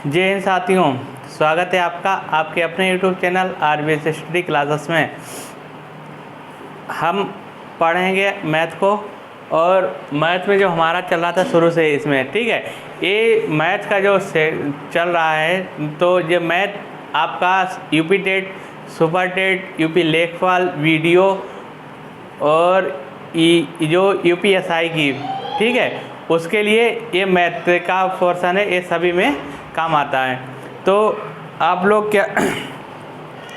जय हिंद साथियों, स्वागत है आपका आपके अपने YouTube channel RBS study classes में। हम पढ़ेंगे मैथ को, और मैथ में जो हमारा चल रहा था शुरू से इसमें, ठीक है। ये मैथ का जो चल रहा है, तो ये मैथ आपका UP TET, super TET, UP लेखपाल, वीडियो और जो यूपीएसआई की, ठीक है, उसके लिए ये मैथ का पोर्शन है, ये सभी में काम आता है। तो आप लोग क्या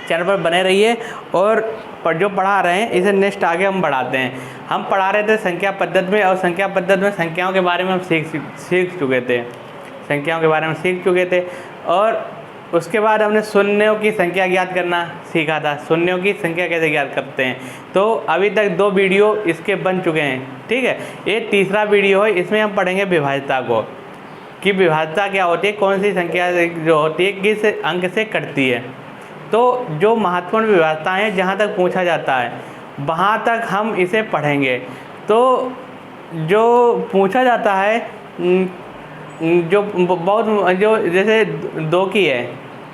चैनल पर बने रहिए, और जो पढ़ा रहे हैं इसे नेक्स्ट आगे हम बढ़ाते हैं। हम पढ़ा रहे थे संख्या पद्धति में, और संख्या पद्धति में संख्याओं के बारे में हम सीख चुके थे, संख्याओं के बारे में सीख चुके थे। और उसके बाद हमने शून्यों की संख्या ज्ञात करना सीखा था, शून्यों की संख्या कैसे ज्ञात करते हैं। तो अभी तक 2 वीडियो इसके बन चुके हैं, ठीक है। ये तीसरा वीडियो है, इसमें हम पढ़ेंगे विभाज्यता को, कि विभाज्यता क्या होती है, कौन सी संख्या जो होती है किस अंक से कटती है। तो जो महत्वपूर्ण विभाज्यताएं हैं, जहाँ तक पूछा जाता है वहाँ तक हम इसे पढ़ेंगे। तो जो पूछा जाता है, जो बहुत जो जैसे 2 की है,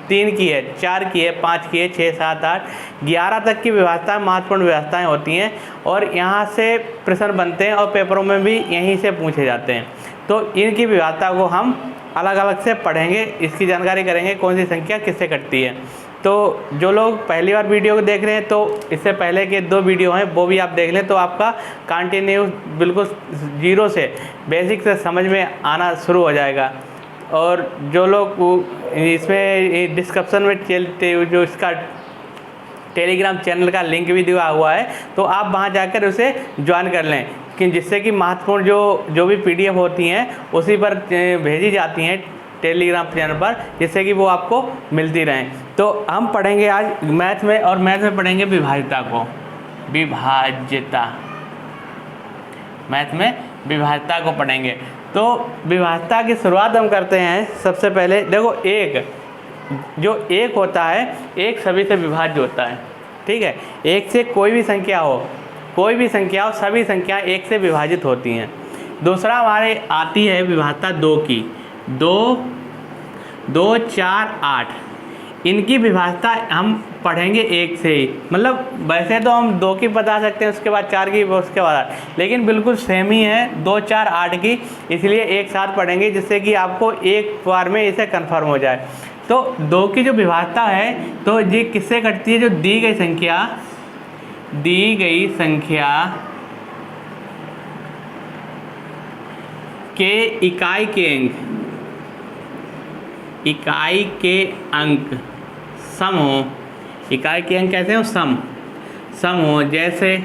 3 की है, 4 की है, 5 की है, 6, 7, 8, 11 तक की विभाज्यताएं महत्वपूर्ण विभाज्यताएं होती हैं, और यहाँ से प्रश्न बनते हैं और पेपरों में भी यहीं से पूछे जाते हैं। तो इनकी विभाज्यता को हम अलग अलग से पढ़ेंगे, इसकी जानकारी करेंगे कौन सी संख्या किससे कटती है। तो जो लोग पहली बार वीडियो को देख रहे हैं, तो इससे पहले के 2 वीडियो हैं वो भी आप देख लें, तो आपका कंटिन्यू बिल्कुल जीरो से बेसिक से समझ में आना शुरू हो जाएगा। और जो लोग इसमें डिस्क्रिप्शन में चलते जो इसका टेलीग्राम चैनल का लिंक भी दिया हुआ है, तो आप वहां जाकर उसे ज्वाइन कर लें, कि जिससे कि महत्वपूर्ण जो भी पीडीएफ होती हैं उसी पर भेजी जाती हैं टेलीग्राम चैनल पर, जिससे कि वो आपको मिलती रहें। तो हम पढ़ेंगे आज मैथ में, और मैथ में पढ़ेंगे विभाज्यता को, विभाज्यता, मैथ में विभाज्यता को पढ़ेंगे। तो विभाज्यता की शुरुआत हम करते हैं। सबसे पहले देखो, एक होता है, एक सभी से विभाज्य होता है, ठीक है। एक से कोई भी संख्या हो, सभी संख्या एक से विभाजित होती हैं। दूसरा हमारे आती है विभाज्यता 2 की, 2, 4, 8। इनकी विभाज्यता हम पढ़ेंगे 1 से ही, मतलब वैसे तो हम 2 की बता सकते हैं, उसके बाद 4 की, उसके बाद 8, लेकिन बिल्कुल सेम ही है 2, 4, 8 की, इसलिए एक साथ पढ़ेंगे, जिससे कि आपको एक बार में इसे कन्फर्म हो जाए। तो 2 की जो विभाज्यता है, तो ये किससे कटती है, जो दी गई संख्या के इकाई के अंक सम हो। इकाई के अंक कैसे हो, सम हो, जैसे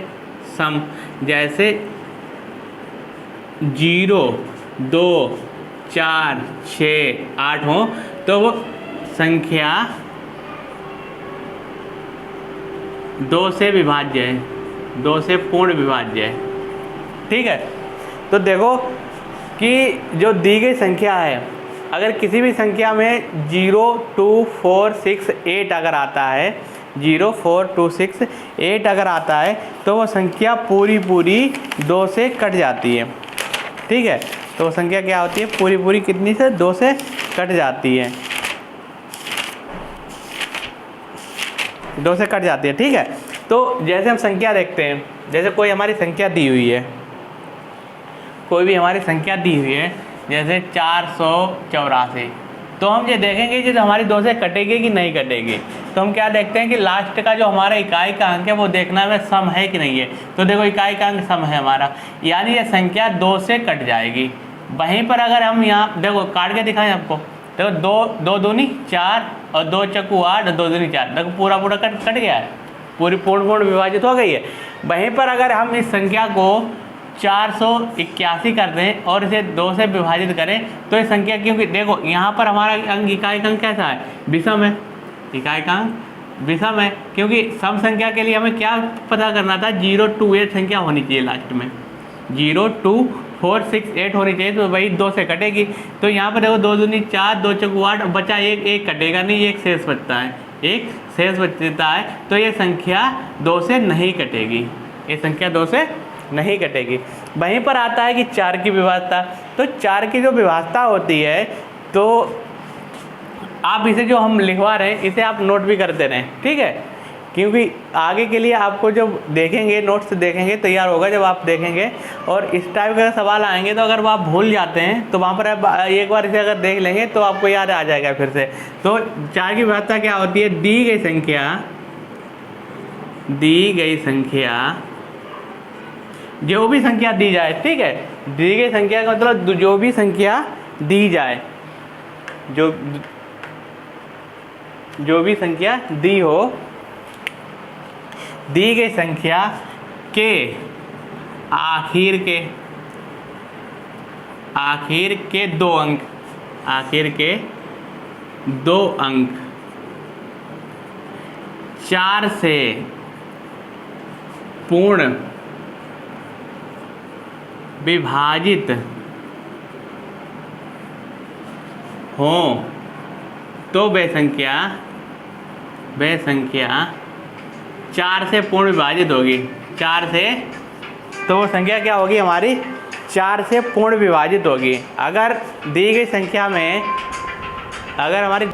0, 2, 4, 6, 8 हो, तो वो संख्या 2 से विभाज्य है, 2 से पूर्ण विभाज्य है, ठीक है। तो देखो कि जो दी गई संख्या है, अगर किसी भी संख्या में 0, 2, 4, 6, 8 अगर आता है, 0, 4, 2, 6, 8 अगर आता है, तो वो संख्या पूरी 2 से कट जाती है, ठीक है। तो वो संख्या क्या होती है, पूरी कितनी से, 2 से कट जाती है, 2 से कट जाती है, ठीक है। तो जैसे हम संख्या देखते हैं, जैसे कोई हमारी संख्या दी हुई है, जैसे 484, तो हम ये देखेंगे कि हमारी 2 से कटेगी कि नहीं कटेगी। तो हम क्या देखते हैं कि लास्ट का जो हमारा इकाई का अंक है, वो देखना है सम है कि नहीं है। तो देखो इकाई का अंक सम है हमारा, यानी ये संख्या 2 से कट जाएगी। वहीं पर अगर हम यहाँ देखो काट के दिखाएं आपको, देखो 2 दूनी 4 और 2 चक्कू 8 और 2 दूनी 4, देखो पूरा कट गया है, पूरी पूर्ण विभाजित हो गई है। वहीं पर अगर हम इस संख्या को 481 कर दें और इसे 2 से विभाजित करें, तो ये संख्या, क्योंकि देखो यहाँ पर हमारा अंक, इकाई का अंक कैसा है, विषम है, इकाई का अंक विषम है, क्योंकि सम संख्या के लिए हमें क्या पता करना था, 0, 2, 8 संख्या होनी चाहिए लास्ट में, 0, 2, 4, 6, 8 होनी चाहिए, तो वही 2 से कटेगी। तो यहाँ पर देखो 2 दूनी 4, 2 चौकू 8, बचा एक कटेगा नहीं, एक शेष बचता है, तो ये संख्या 2 से नहीं कटेगी, ये संख्या 2 से नहीं कटेगी। वहीं पर आता है कि 4 की विभाज्यता। तो 4 की जो विभाज्यता होती है, तो आप इसे जो हम लिखवा रहे हैं इसे आप नोट भी करते रहें, ठीक है, क्योंकि आगे के लिए आपको जब देखेंगे नोट्स देखेंगे तैयार होगा जब आप देखेंगे, और इस टाइप के सवाल आएंगे तो अगर वो आप भूल जाते हैं तो वहाँ पर आप एक बार इसे अगर देख लेंगे तो आपको याद आ जाएगा फिर से। तो 4 की विभाज्यता क्या होती है, दी गई संख्या जो भी संख्या दी जाए, ठीक है, दी गई संख्या का मतलब जो भी संख्या दी जाए, जो भी संख्या दी हो, दी गई संख्या के आखिर के 2 अंक 4 से पूर्ण विभाजित हो तो वह संख्या 4 से पूर्ण विभाजित होगी। 4 से, तो वो संख्या क्या होगी हमारी, 4 से पूर्ण विभाजित होगी। अगर दी गई संख्या में अगर हमारी,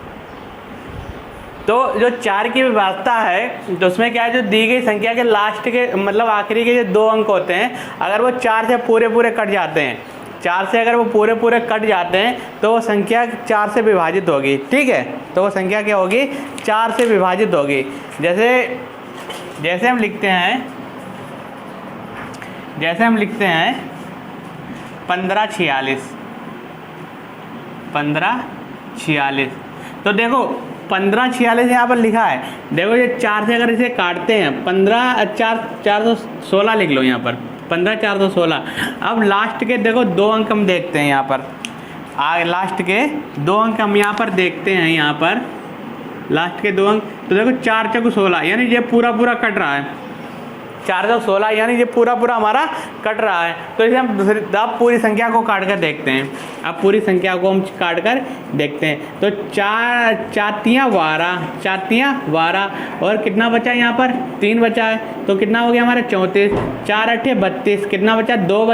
तो जो 4 की विभाज्यता है तो उसमें क्या है, जो दी गई संख्या के लास्ट के मतलब आखिरी के जो 2 अंक होते हैं, अगर वो 4 से पूरे कट जाते हैं, 4 से अगर वो पूरे कट जाते हैं तो वो संख्या 4 से विभाजित होगी, ठीक है, तो वो संख्या क्या होगी, 4 से विभाजित होगी। जैसे हम लिखते हैं 1546, तो देखो 1546 यहाँ पर लिखा है, देखो ये 4 से अगर इसे काटते हैं 416 लिख लो यहाँ पर, 15416। अब लास्ट के देखो 2 अंक हम देखते हैं यहाँ पर, लास्ट के 2 अंक हम यहाँ पर देखते हैं, यहाँ पर लास्ट के 2 अंक, तो देखो 4 चौक 16 यानी ये पूरा कट रहा है, 4 चौक 16 यानी ये पूरा हमारा कट रहा है। तो इसे हम अब पूरी संख्या को काट कर देखते हैं, अब पूरी संख्या को हम काट कर देखते हैं। तो 4 4 12 और कितना बचा यहाँ पर, 3 बचा है, तो कितना हो गया हमारा 34, 4 8 32, कितना बचा, 2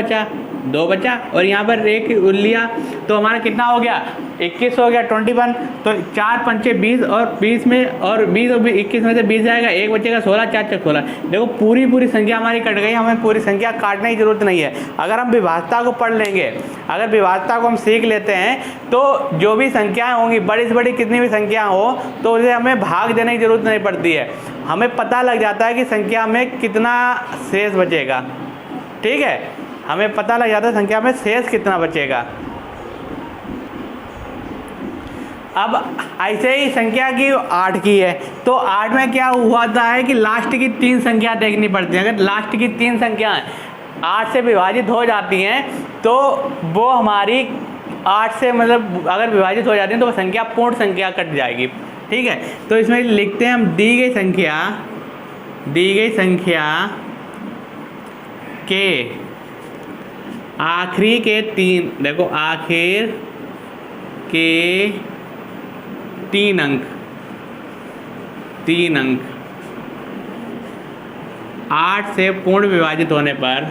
बचा, और यहाँ पर 1 लिया तो हमारा कितना हो गया, 21 हो गया, 21। तो 4 पंचे 20 और 20 में और 20 और 21 में से 20 जाएगा, 1 बचेगा 16, 4 चौक 16। देखो पूरी संख्या हमारी कट गई, हमें पूरी संख्या काटने की जरूरत नहीं है। अगर हम विभाज्यता को पढ़ लेंगे, अगर विभाज्यता को हम सीख लेते हैं तो जो भी संख्याएं होंगी, बड़ी से बड़ी कितनी भी संख्या हो, तो उसे हमें भाग देने की जरूरत नहीं पड़ती है, हमें पता लग जाता है कि संख्या में कितना शेष बचेगा, ठीक है, हमें पता लग जाता है संख्या में शेष कितना बचेगा। अब ऐसे ही संख्या की 8 की है, तो 8 में क्या हुआ है कि लास्ट की 3 संख्या देखनी पड़ती है। अगर लास्ट की 3 संख्याएं 8 से विभाजित हो जाती हैं तो वो हमारी 8 से मतलब अगर विभाजित हो जाती हैं तो वो संख्या पूर्ण संख्या कट जाएगी, ठीक है। तो इसमें लिखते हैं हम दी गई संख्या के आखिरी के 3, देखो आखिर के 3 अंक 8 से पूर्ण विभाजित होने पर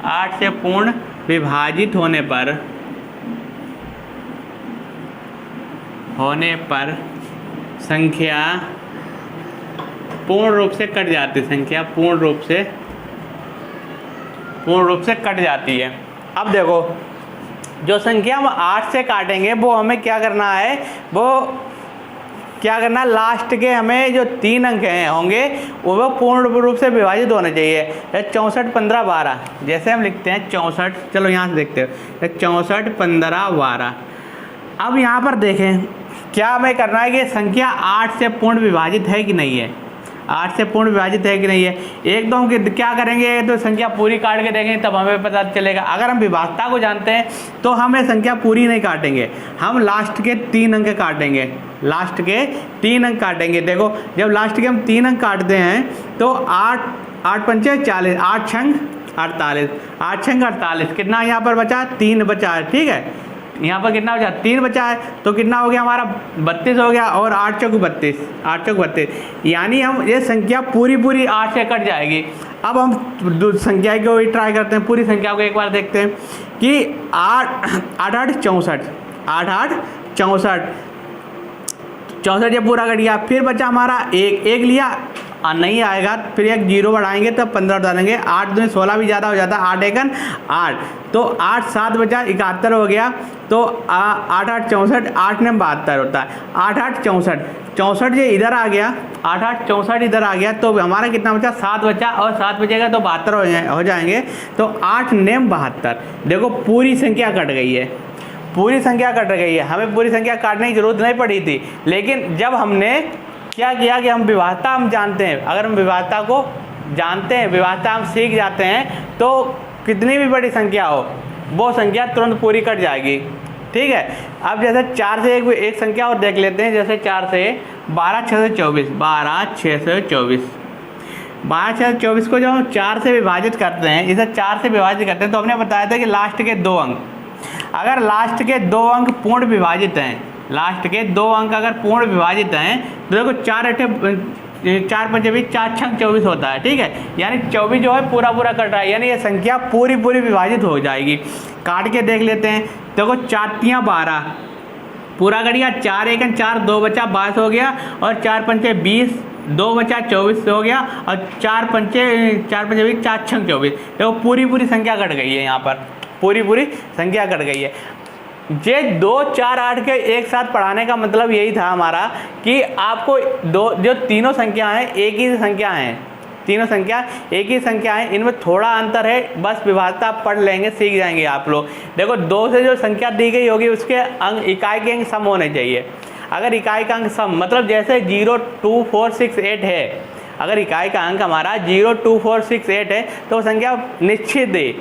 8 से पूर्ण विभाजित होने पर संख्या पूर्ण रूप से कट जाती, संख्या पूर्ण रूप से कट जाती है। अब देखो जो संख्या हम 8 से काटेंगे वो हमें क्या करना है, लास्ट के हमें जो 3 अंक होंगे वो पूर्ण रूप से विभाजित होने चाहिए। 64 15 12 जैसे हम लिखते हैं 64, चलो यहाँ से देखते हो 64 15 12। अब यहाँ पर देखें क्या हमें करना है कि संख्या 8 से पूर्ण विभाजित है कि नहीं है, 8 से पूर्ण विभाजित है कि नहीं है। एक दो हम क्या करेंगे तो संख्या पूरी काट के देखेंगे तब हमें पता चलेगा। अगर हम विभाज्यता को जानते हैं तो हमें संख्या पूरी नहीं काटेंगे, हम लास्ट के 3 अंक काटेंगे, लास्ट के 3 अंक काटेंगे। देखो जब लास्ट के हम 3 अंक काटते हैं तो 8 पंचे 40, 8 छंग 48, 8 छंग 48, कितना यहाँ पर बचा 3 बचा है, ठीक है। यहाँ पर कितना बचा, 3 बचा है, तो कितना हो गया हमारा 32 हो गया, और 8 चौक 32, 8 चौक 32, यानी हम ये संख्या पूरी 8 से कट जाएगी। अब हम संख्या को भी ट्राई करते हैं, पूरी संख्या को एक बार देखते हैं कि 8 8 64, 8 8 64, 64 ये पूरा कट गया। फिर बचा हमारा एक लिया, नहीं आएगा, फिर एक 0 बढ़ाएंगे तब 15 डालेंगे, 8 दूनी 16 भी ज़्यादा हो जाता है, 8 एकन 8, तो 8 7 बचा 71 हो गया, तो 8 8 64, 8 ने 72 होता है, 8 8 64, 64 ये इधर आ गया, 8 8 64 इधर आ गया, तो हमारा कितना बचा, 7 बचा, और 7 बचेगा तो 72 हो जाएंगे, तो 8 नेम 72। देखो पूरी संख्या कट गई है, पूरी संख्या कट गई है, हमें पूरी संख्या काटने की जरूरत नहीं पड़ी थी, लेकिन जब हमने क्या किया कि हम विभाज्यता हम जानते हैं, अगर हम विभाज्यता को जानते हैं, विभाज्यता हम सीख जाते हैं, तो कितनी भी बड़ी संख्या हो वो संख्या तुरंत पूरी कट जाएगी। ठीक है, अब जैसे 4 से एक संख्या और देख लेते हैं, जैसे 4 से 12 6 से 24, 12 6 से 24, 12 6 से 24 को जब हम 4 से विभाजित करते हैं, इसे 4 से विभाजित करते हैं, तो हमने बताया था कि लास्ट के 2 अंक, अगर लास्ट के 2 अंक पूर्ण विभाजित हैं, लास्ट के 2 अंक अगर पूर्ण विभाजित हैं, तो देखो 4 8 4 5 20, 4 6 24 होता है। ठीक है, यानी 24 जो है पूरा कट रहा है, यानी ये संख्या पूरी विभाजित हो जाएगी। काट के देख लेते हैं, देखो 4 3 12 पूरा कट गया, 4 1 4, 2 बचा 22 हो गया, और 4 5 20, 2 बचा 24 हो गया, और 4 5 20, 4 6 24, देखो पूरी संख्या कट गई है, यहाँ पर पूरी संख्या कट गई है। ये 2 4 8 के एक साथ पढ़ाने का मतलब यही था हमारा कि आपको जो तीनों संख्या हैं एक ही संख्या हैं, तीनों संख्या एक ही संख्या है, इनमें थोड़ा अंतर है, बस विभाज्यता पढ़ लेंगे, सीख जाएंगे आप लोग। देखो 2 से जो संख्या दी गई होगी उसके अंक, इकाई के अंक सम होने चाहिए। अगर इकाई का अंक सम मतलब जैसे 0 2 4 6 8 है, अगर इकाई का अंक हमारा 0 2 4 6 8 है, तो वो संख्या निश्चित है,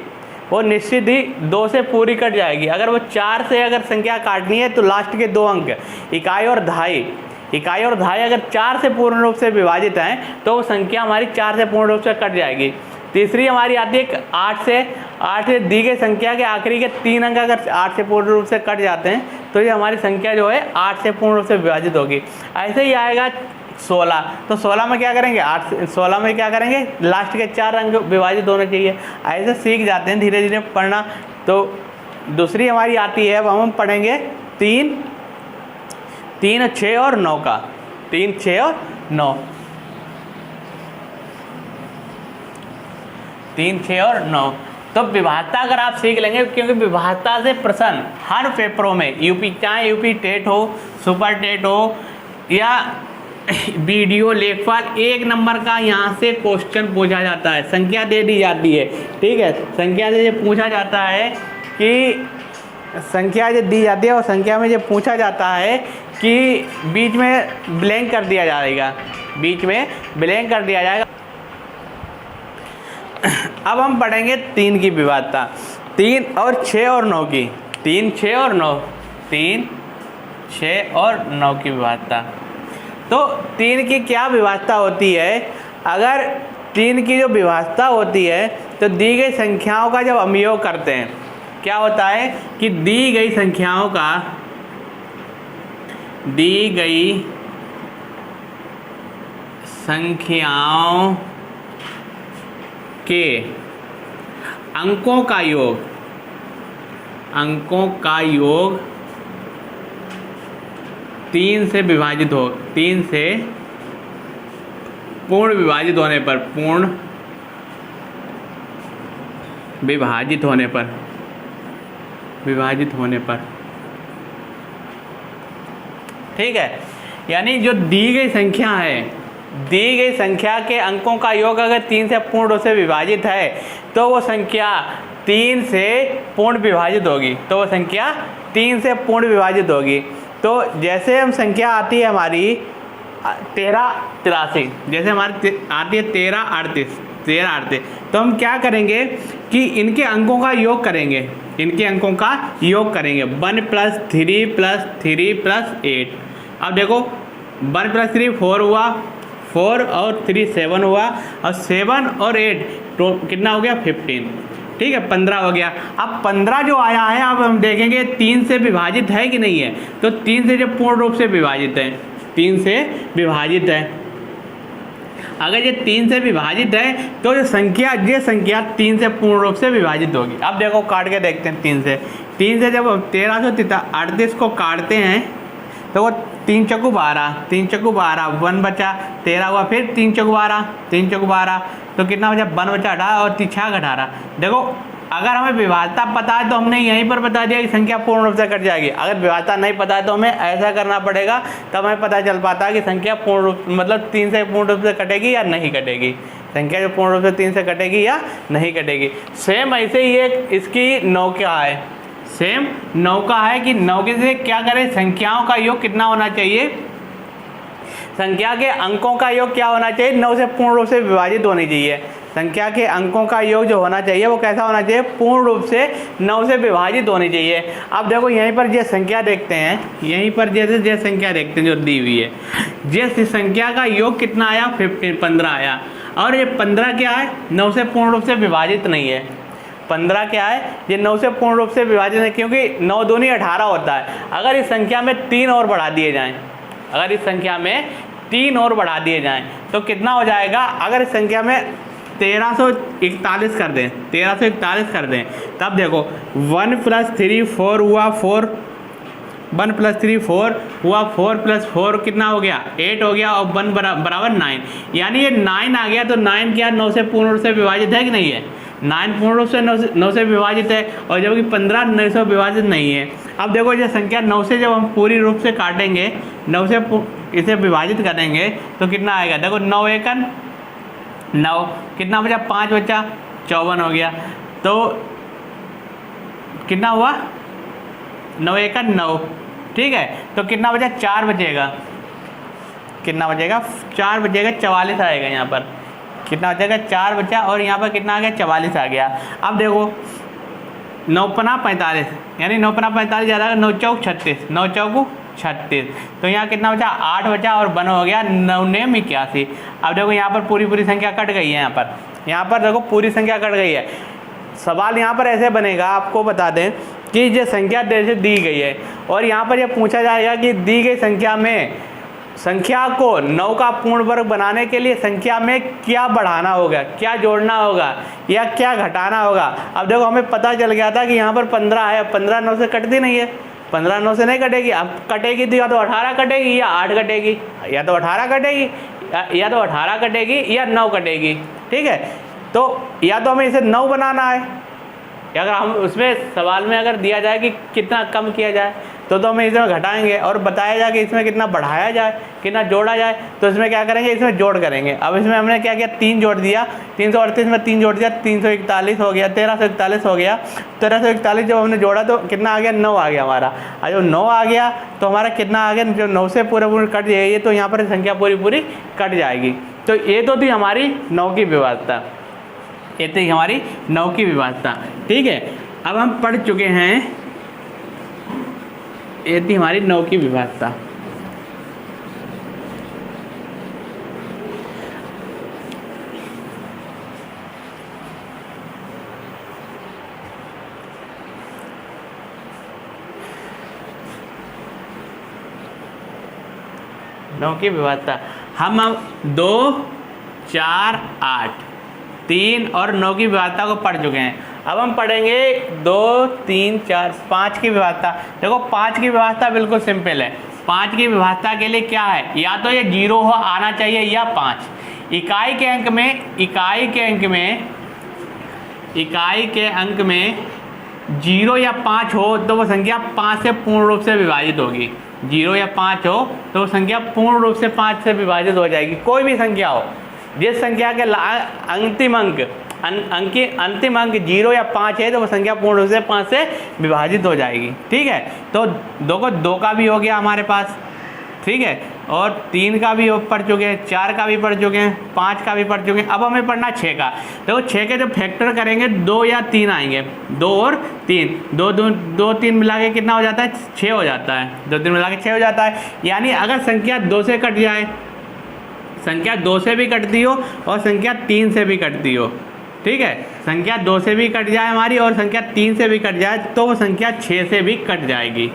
वो निश्चित ही 2 से पूरी कट जाएगी। अगर वो 4 से अगर संख्या काटनी है तो लास्ट के 2 अंक इकाई और दहाई अगर 4 से पूर्ण रूप से विभाजित हैं तो वो संख्या हमारी 4 से पूर्ण रूप से कट जाएगी। तीसरी हमारी आती है 8 से दी गई संख्या के आखिरी के 3 अंक अगर 8 से पूर्ण रूप से कट जाते हैं तो ये हमारी संख्या जो है 8 से पूर्ण रूप से विभाजित होगी। ऐसे ही आएगा 16, तो 16 में क्या करेंगे, 16 में क्या करेंगे, लास्ट के 4 अंक विभाजित होने चाहिए। ऐसे सीख जाते हैं धीरे धीरे पढ़ना। तो दूसरी हमारी आती है, अब हम पढ़ेंगे 3 6 और 9 का, 3 6 और 9, 3 6 और 9। तो विभाज्यता अगर आप सीख लेंगे, क्योंकि विभाज्यता से प्रश्न हर पेपरों में यूपी, चाहे यूपी टेट हो, सुपर टेट हो या वीडियो लेखपाल, 1 नंबर का यहाँ से क्वेश्चन पूछा जाता है, संख्या दे दी जाती है। ठीक है, संख्या से ये पूछा जाता है कि संख्या ये दी जाती है और संख्या में ये पूछा जाता है कि बीच में ब्लैंक कर दिया जाएगा, बीच में ब्लैंक कर दिया जाएगा। अब हम पढ़ेंगे 3 की विभाज्यता, 3 और 6 और 9 की, 3 6 और 9, 3 6 और 9 की विभाज्यता। तो 3 की क्या विभाज्यता होती है, अगर 3 की जो विभाज्यता होती है तो दी गई संख्याओं का जब हम योग करते हैं, क्या होता है कि दी गई संख्याओं के अंकों का योग 3 से विभाजित हो, 3 से पूर्ण विभाजित होने पर, पूर्ण विभाजित होने पर, ठीक है, यानी जो दी गई संख्या है, दी गई संख्या के अंकों का योग अगर 3 से पूर्ण रूप से विभाजित है तो वो संख्या 3 से पूर्ण विभाजित होगी, तो वो संख्या 3 से पूर्ण विभाजित होगी। तो जैसे हम संख्या आती है हमारी 13 83, जैसे हमारी आती है 13 38, तो हम क्या करेंगे कि इनके अंकों का योग करेंगे, 1 + 3 + 3 + 8। अब देखो 1 + 3 4 हुआ, 4 और 3 7 हुआ, और 7 और 8 तो कितना हो गया 15। ठीक है, 15 हो गया। अब 15 जो आया है, अब हम देखेंगे 3 से विभाजित है कि नहीं है। तो 3 से जब पूर्ण रूप से विभाजित है, 3 से विभाजित है, अगर ये 3 से विभाजित है तो ये संख्या 3 से पूर्ण रूप से विभाजित होगी। अब देखो काट के देखते हैं 3 से जब 1338 को काटते हैं तो वो 3 चौकू 12, 3 चौकू 12, 1 बचा 13 हुआ, फिर 3 चौकू 12, 3 चौकू 12, तो कितना बचा 1 बचा 18 और 6 18। देखो अगर हमें विभाज्यता पता है तो हमने यहीं पर बता दिया कि संख्या पूर्ण रूप से कट जाएगी। अगर विभाज्यता नहीं पता है तो हमें ऐसा करना पड़ेगा, तब हमें पता चल पाता है कि संख्या पूर्ण रूप मतलब 3 से पूर्ण रूप से कटेगी या नहीं कटेगी, संख्या जो पूर्ण रूप से 3 से कटेगी या नहीं कटेगी। सेम ऐसे ही एक इसकी 9 का है, सेम 9 का है कि 9 के से क्या करें, संख्याओं का योग कितना होना चाहिए, संख्या के अंकों का योग क्या होना चाहिए, 9 से पूर्ण रूप से विभाजित होनी चाहिए। संख्या के अंकों का योग जो होना चाहिए वो कैसा होना चाहिए, पूर्ण रूप से 9 से विभाजित होनी चाहिए। अब देखो यहीं पर ये संख्या देखते हैं, यहीं पर जैसे संख्या देखते हैं जो दी हुई है, जैसे संख्या का योग कितना आया 15 आया, और ये 15 क्या है 9 से पूर्ण रूप से विभाजित नहीं है। 15 क्या है, ये 9 से पूर्ण रूप से विभाजित है, क्योंकि 9 दूनी 18 होता है। अगर इस संख्या में 3 और बढ़ा दिए जाएं, अगर इस संख्या में 3 और बढ़ा दिए जाएं तो कितना हो जाएगा, अगर इस संख्या में 1341 कर दें, 1341 कर दें, तब देखो 1 + 3 4 हुआ 4, 1 + 3 4 हुआ, 4 + 4 कितना हो गया 8 हो गया, और 1 बराबर 9, यानी ये 9 आ गया। तो 9 क्या 9 से पूर्ण रूप से विभाजित है कि नहीं है, 9 पूर्ण रूप से 9 से विभाजित है, और जबकि 15 9 से विभाजित नहीं है। अब देखो ये संख्या 9 से जब हम पूरी रूप से काटेंगे, 9 से इसे विभाजित करेंगे तो कितना आएगा, देखो 9 एकन 9, कितना बचा 5 बचा 54 हो गया, तो कितना हुआ 9 एकन 9, ठीक है। तो कितना बचा 4 बचेगा, कितना बचेगा 4 बचेगा, 44 आएगा यहाँ पर, कितना बचेगा 4 बचा, और यहाँ पर कितना आ गया 44 आ गया। अब देखो 9 पना 45, यानी 9 पना 45 ज़्यादा 9 चौक 36, 9 चौक 36, तो यहाँ कितना बचा 8 बचा, और 1 हो गया 9 9 81। अब देखो यहाँ पर पूरी संख्या कट गई है, यहाँ पर देखो पूरी संख्या कट गई है। सवाल यहाँ पर ऐसे बनेगा, आपको बता दें कि ये संख्या जैसे दी गई है, और यहाँ पर यह पूछा जाएगा कि दी गई संख्या में संख्या को 9 का पूर्ण वर्ग बनाने के लिए संख्या में क्या बढ़ाना होगा, क्या जोड़ना होगा या क्या घटाना होगा। अब देखो हमें पता चल गया था कि यहाँ पर 15 है, 15 9 से कटती नहीं है, 15 9 से नहीं कटेगी। अब कटेगी तो या तो 18 कटेगी या 8 कटेगी, या तो 18 कटेगी या तो 18 कटेगी या 9 कटेगी, ठीक है। तो या तो हमें इसे 9 बनाना है, अगर हम उसमें सवाल में अगर दिया जाए कि कितना कम किया जाए तो हम इसमें घटाएंगे, और बताया जाए कि इसमें कितना बढ़ाया जाए, कितना जोड़ा जाए, तो इसमें क्या करेंगे, इसमें जोड़ करेंगे। अब इसमें हमने क्या किया 3 जोड़ दिया, 338 में 3 जोड़ दिया, 341 हो गया, 1341 हो गया। 1341 जब हमने जोड़ा तो कितना आ गया 9 आ गया हमारा, और जब 9 आ गया तो हमारा कितना आ गया, जो 9 से पूरे कट जाएगी तो यहाँ पर संख्या पूरी कट जाएगी। तो ये तो थी हमारी 9 की विभाज्यता, ये थी हमारी 9 की विभाज्यता, ठीक है। अब हम पढ़ चुके हैं, ये थी हमारी 9 की विभाज्यता। हम 2 4 8 3 और 9 की विभाज्यता को पढ़ चुके हैं। अब हम पढ़ेंगे 2 3 4 5 की विभाज्यता। देखो 5 की विभाज्यता बिल्कुल सिंपल है। 5 की विभाज्यता के लिए क्या है, या तो ये 0 हो आना चाहिए या 5। इकाई के अंक में 0 या 5 हो तो वो संख्या 5 से पूर्ण रूप से विभाजित होगी। 0 या 5 हो तो वो संख्या पूर्ण रूप से 5 से विभाजित हो जाएगी। कोई भी संख्या हो, जिस संख्या के अंतिम अंक 0 या 5 है तो वो संख्या पूर्ण रूप से 5 से विभाजित हो जाएगी, ठीक है। तो 2 का भी हो गया हमारे पास, ठीक है, और 3 का भी पढ़ चुके हैं, 4 का भी पढ़ चुके हैं, 5 का भी पढ़ चुके हैं। अब हमें पढ़ना 6 का। देखो 6 के जब फैक्टर करेंगे 2 या 3 आएंगे, 2 और 3, 2 3 मिला के कितना हो जाता है 6 हो जाता है, 2 3 मिला के 6 हो जाता है। यानी अगर संख्या 2 से कट जाए, संख्या 2 से भी कटती हो और संख्या 3 से भी कटती हो, ठीक है, संख्या 2 से भी कट जाए हमारी और संख्या 3 से भी कट जाए तो वो संख्या 6 से भी कट जाएगी,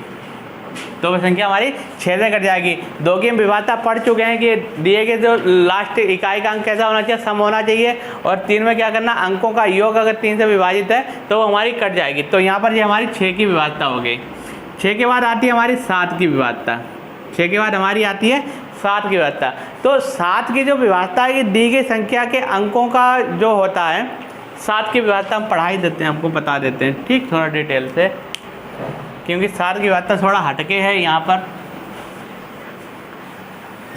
तो वो संख्या हमारी 6 से कट जाएगी। 2 की हम विभाज्यता पढ़ चुके हैं कि दिए गए जो लास्ट इकाई का अंक कैसा होना चाहिए, सम होना चाहिए। और 3 में क्या करना, अंकों का योग अगर 3 से विभाजित है तो वो हमारी कट जाएगी। तो यहाँ पर ये हमारी 6 की विभाज्यता हो गई। 6 के बाद आती है हमारी 7 की विभाज्यता। 6 के बाद हमारी आती है 7 की विभाज्यता। तो 7 की जो विभाज्यता है, दी गई संख्या के अंकों का जो होता है, 7 की विभाज्यता हम पढ़ा ही देते हैं, आपको बता देते हैं, ठीक, थोड़ा डिटेल से, क्योंकि 7 की विभाज्यता थोड़ा हटके है यहाँ पर।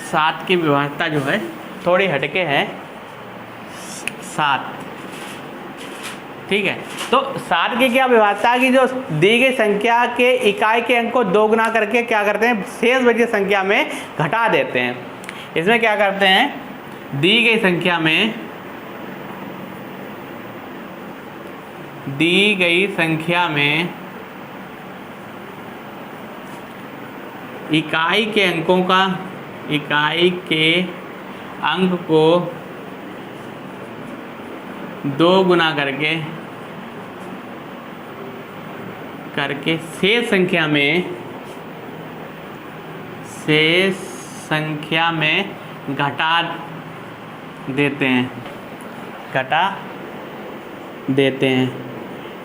7 की विभाज्यता जो है थोड़ी हटके है 7, ठीक है। तो 7 की क्या विभाज्यता की जो दी गई संख्या के इकाई के अंक को 2 गुना करके क्या करते हैं, शेष बची संख्या में घटा देते हैं। इसमें क्या करते हैं, दी गई संख्या में इकाई के अंक को 2 गुना करके शेष संख्या में घटा देते हैं।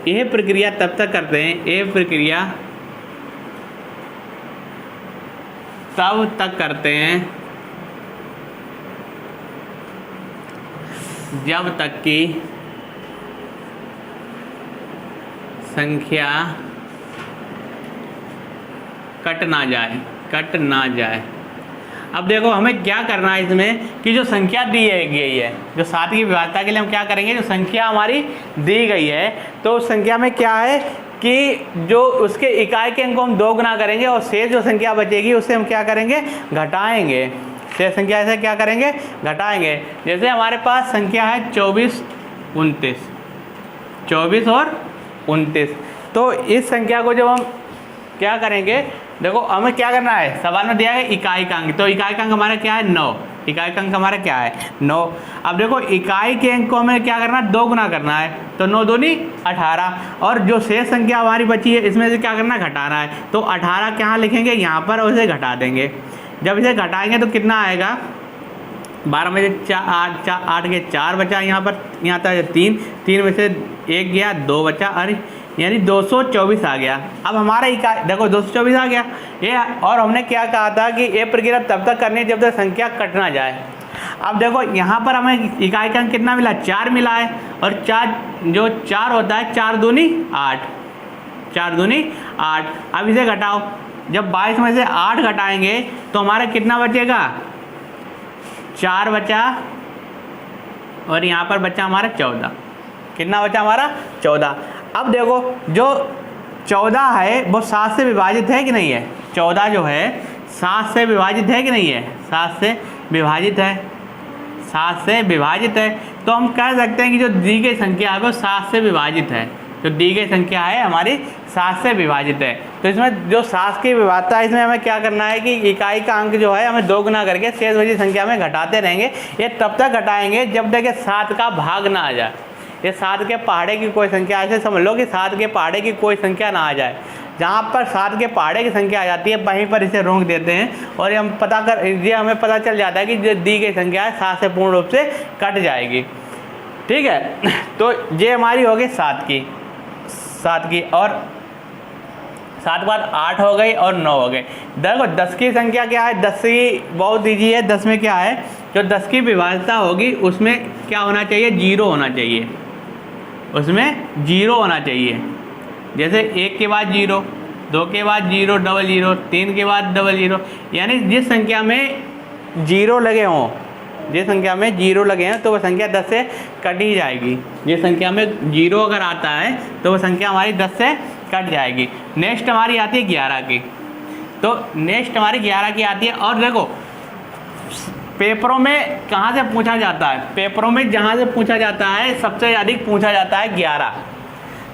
यह प्रक्रिया तब तक करते हैं, तब तक करते हैं जब तक कि संख्या कट ना जाए। अब देखो हमें क्या करना है इसमें कि जो संख्या दी गई है, जो 7 की विभाज्यता के लिए हम क्या करेंगे, जो संख्या हमारी दी गई है तो उस संख्या में क्या है कि जो उसके इकाई के अंक को हम 2 गुना करेंगे और शेष जो संख्या बचेगी उससे हम क्या करेंगे, घटाएंगे। शेष संख्या से क्या करेंगे, घटाएंगे। जैसे हमारे पास संख्या है 24 और 29, तो इस संख्या को जब हम क्या करेंगे, देखो हमें क्या करना है, सवाल में दिया है इकाई का अंक, तो इकाई का अंक हमारा क्या है 9, इकाई का अंक हमारा क्या है 9। अब देखो इकाई के अंक को हमें क्या करना है, 2 गुना करना है, तो 9 दूनी 18, और जो शेष संख्या हमारी बची है इसमें से क्या करना है, घटाना है। तो 18 कहाँ लिखेंगे, यहाँ पर, और इसे घटा देंगे। जब इसे घटाएंगे तो कितना आएगा, 12 में से 8 के 4 बचा, यहाँ था 3 में से 1 गया, 2 बचा, अरे यानी 224 आ गया। अब हमारा इकाई देखो 224 आ गया ये, और हमने क्या कहा था कि ये प्रक्रिया तब तक करनी है जब तक संख्या कट ना जाए। अब देखो यहाँ पर हमें इकाई का अंक कितना मिला, 4 मिला है, और 4 होता है 4 दूनी 8। अब इसे घटाओ, जब 22 में से 8 घटाएंगे तो हमारा कितना बचेगा, 4 बचा, और यहाँ पर बचा हमारा 14। कितना बचा हमारा 14। अब देखो जो 14 है वो 7 से विभाजित है कि नहीं है, 14 जो है 7 से विभाजित है कि नहीं है, 7 से विभाजित है। तो हम कह सकते हैं कि जो दी गई संख्या है वो 7 से विभाजित है, जो दी गई संख्या है हमारी 7 से विभाजित है। तो इसमें जो 7 की विभाज्यता है, इसमें हमें क्या करना है कि इकाई का अंक जो है हमें 2 गुना करके शेष बची संख्या में घटाते रहेंगे। ये तब तक घटाएंगे जब तक 7 का भाग ना आ जाए। ये 7 के पहाड़े की कोई संख्या, ऐसे समझ लो कि 7 के पहाड़े की कोई संख्या ना आ जाए। जहाँ पर 7 के पहाड़े की संख्या आ जाती है वहीं पर इसे रोक देते हैं, और ये हमें पता चल जाता है कि जो दी गई संख्या है 7 से पूर्ण रूप से कट जाएगी। ठीक है, तो ये हमारी हो गई 7 की, और 7 के बाद 8 हो गई और 9 हो गई। देखो 10 की संख्या क्या है, 10 की बहुत ईजी है। 10 में क्या है, जो 10 की विभाज्यता होगी उसमें क्या होना चाहिए, 0 होना चाहिए, उसमें 0 होना चाहिए। जैसे 1 के बाद 0, 2 के बाद 0 डबल 0, 3 के बाद डबल 0, यानी जिस संख्या में 0 लगे हों, तो वह संख्या 10 से कट ही जाएगी। जिस संख्या में 0 अगर आता है तो वह संख्या हमारी 10 से कट जाएगी। नेक्स्ट हमारी आती है 11 की, तो नेक्स्ट हमारी 11 की आती है। और देखो पेपरों में कहाँ से पूछा जाता है, पेपरों में जहाँ से पूछा जाता है सबसे अधिक पूछा जाता है 11,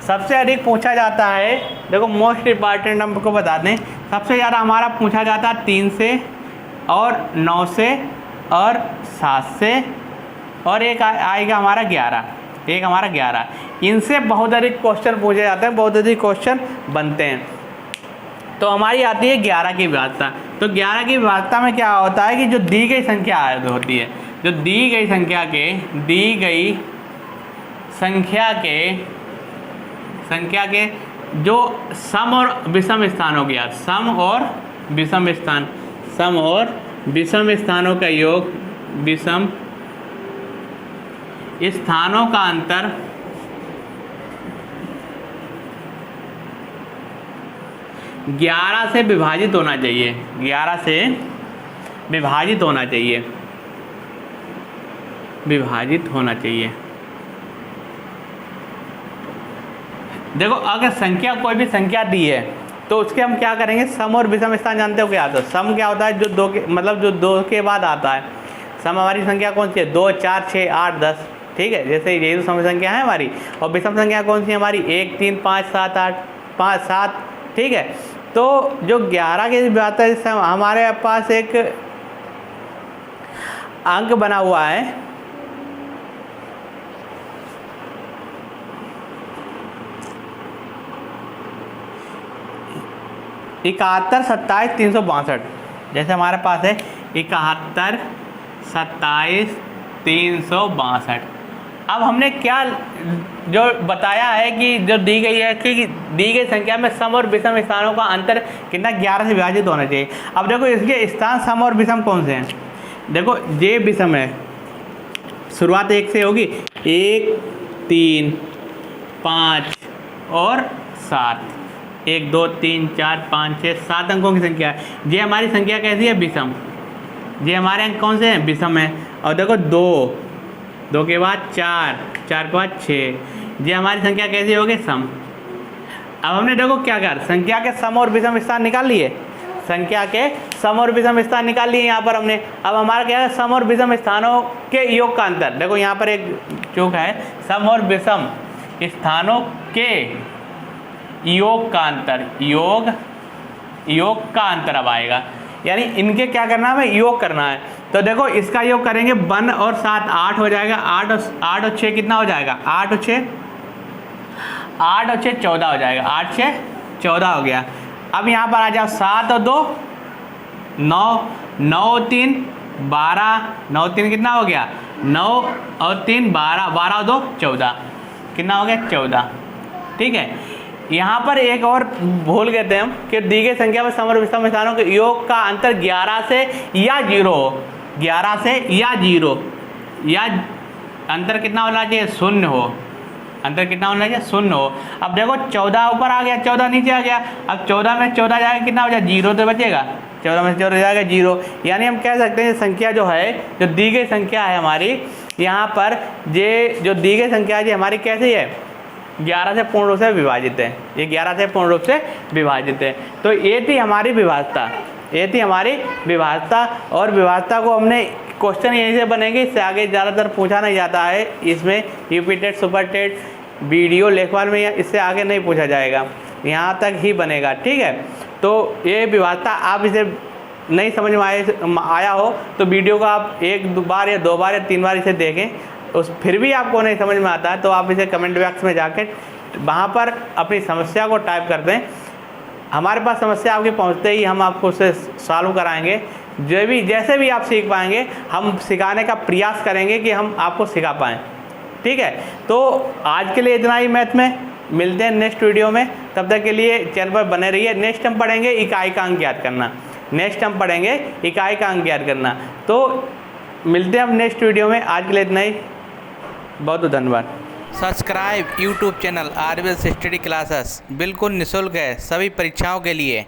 सबसे अधिक पूछा जाता है। देखो मोस्ट इम्पॉर्टेंट हम आपको बता दें, सबसे ज़्यादा हमारा पूछा जाता है 3 से और 9 से और 7 से, और एक आएगा हमारा 11। एक हमारा 11। इनसे बहुत अधिक क्वेश्चन पूछे जाते हैं, बहुत अधिक क्वेश्चन बनते हैं। तो हमारी आती है 11 की विभाज्यता। तो 11 की विभाज्यता में क्या होता है कि जो दी गई संख्या होती है, जो दी गई संख्या के जो सम और विषम स्थान हो गया, सम और विषम स्थानों का योग, विषम स्थानों का अंतर 11 से विभाजित होना चाहिए, 11 से विभाजित होना चाहिए, देखो अगर संख्या कोई भी संख्या दी है तो उसके हम क्या करेंगे, सम और विषम स्थान जानते हो क्या आता है? सम क्या होता है? जो दो के मतलब जो दो के बाद आता है। सम हमारी संख्या कौन सी है? 2, 4, 6, 8, 10, ठीक है, जैसे यही तो सम संख्या है हमारी। और विषम संख्या कौन सी है हमारी? 1, 3, 5, 7, 8, 5, 7, ठीक है। तो जो 11 की बात है, हमारे पास एक अंक बना हुआ है, इकहत्तर 27 362। जैसे हमारे पास है 71 27 362। अब हमने क्या जो बताया है कि जो दी गई है कि दी गई संख्या में सम और विषम स्थानों का अंतर कितना 11 से विभाजित होना चाहिए। अब देखो इसके स्थान सम और विषम कौन से हैं? देखो जे विषम है, शुरुआत 1 से होगी, 1 3 5 और 7, 1 2 3 4 5 6 7 अंकों की संख्या है। ये हमारी संख्या कैसी है? विषम। ये हमारे अंक कौन से हैं? विषम है। और देखो 2 के बाद 4 के बाद 6, ये हमारी संख्या कैसी होगी? सम। अब हमने देखो क्या कर, संख्या के सम और विषम स्थान निकाल लिए, संख्या के सम और विषम स्थान निकाल लिए यहाँ पर हमने। अब हमारा क्या है? सम और विषम स्थानों के योग का अंतर। देखो यहाँ पर एक चूक है, सम और विषम स्थानों के योग का अंतर, योग का अंतर अब आएगा, यानी इनके क्या करना है? हमें योग करना है। तो देखो इसका योग करेंगे 1 और 7 8 हो जाएगा, 8 और 6 कितना हो जाएगा? 8 और 6 14 हो जाएगा, 8 6 14 हो गया। अब यहाँ पर आ जाओ 7 और 2 9, 9 और 3 12, 9 और 3 कितना हो गया? 9 और 3 12, 12 और 2 14, कितना हो गया? 14, ठीक है। यहाँ पर एक और भूल गए थे हम कि दी गई संख्या में सम और विषम स्थानों के योग का अंतर 11 से या 0 हो, 11 से या 0, या अंतर कितना होना चाहिए? 0 हो, अंतर कितना होना चाहिए? 0 हो। अब देखो 14 ऊपर आ गया, 14 नीचे आ गया। अब 14 में 14 जाएगा कितना हो जाएगा? 0 तो बचेगा, 14 में 14 जाएगा 0। यानी हम कह सकते हैं संख्या जो है, जो दी गई संख्या है हमारी, यहाँ पर ये जो दी गई संख्या है हमारी कैसी है? 11 से पूर्ण रूप से विभाजित है, ये 11 से पूर्ण रूप से विभाजित है। तो ये थी हमारी विभाज्यता, और विभाज्यता को हमने क्वेश्चन यहीं से बनेंगे, इससे आगे ज़्यादातर पूछा नहीं जाता है इसमें। UP TET, super TET, video लेखपाल में इससे आगे नहीं पूछा जाएगा, यहाँ तक ही बनेगा, ठीक है। तो ये विभाज्यता आप इसे नहीं समझ में आया हो तो वीडियो को आप 1 बार या 2 बार या 3 बार इसे देखें, फिर भी आपको नहीं समझ में आता है तो आप इसे कमेंट बॉक्स में जाकर वहाँ पर अपनी समस्या को टाइप कर दें। हमारे पास समस्या आपके पहुँचते ही हम आपको उसे सॉल्व कराएंगे। जैसे भी आप सीख पाएंगे हम सिखाने का प्रयास करेंगे कि हम आपको सिखा पाएँ, ठीक है। तो आज के लिए इतना ही मैथ में, मिलते हैं नेक्स्ट वीडियो में। तब तक के लिए चैनल पर बने रहिए। नेक्स्ट हम पढ़ेंगे इकाई का अंक याद करना, तो मिलते हैं हम नेक्स्ट वीडियो में। आज के लिए इतना ही, बहुत बहुत धन्यवाद। Subscribe YouTube channel RVS study classes बिल्कुल निःशुल्क है सभी परीक्षाओं के लिए।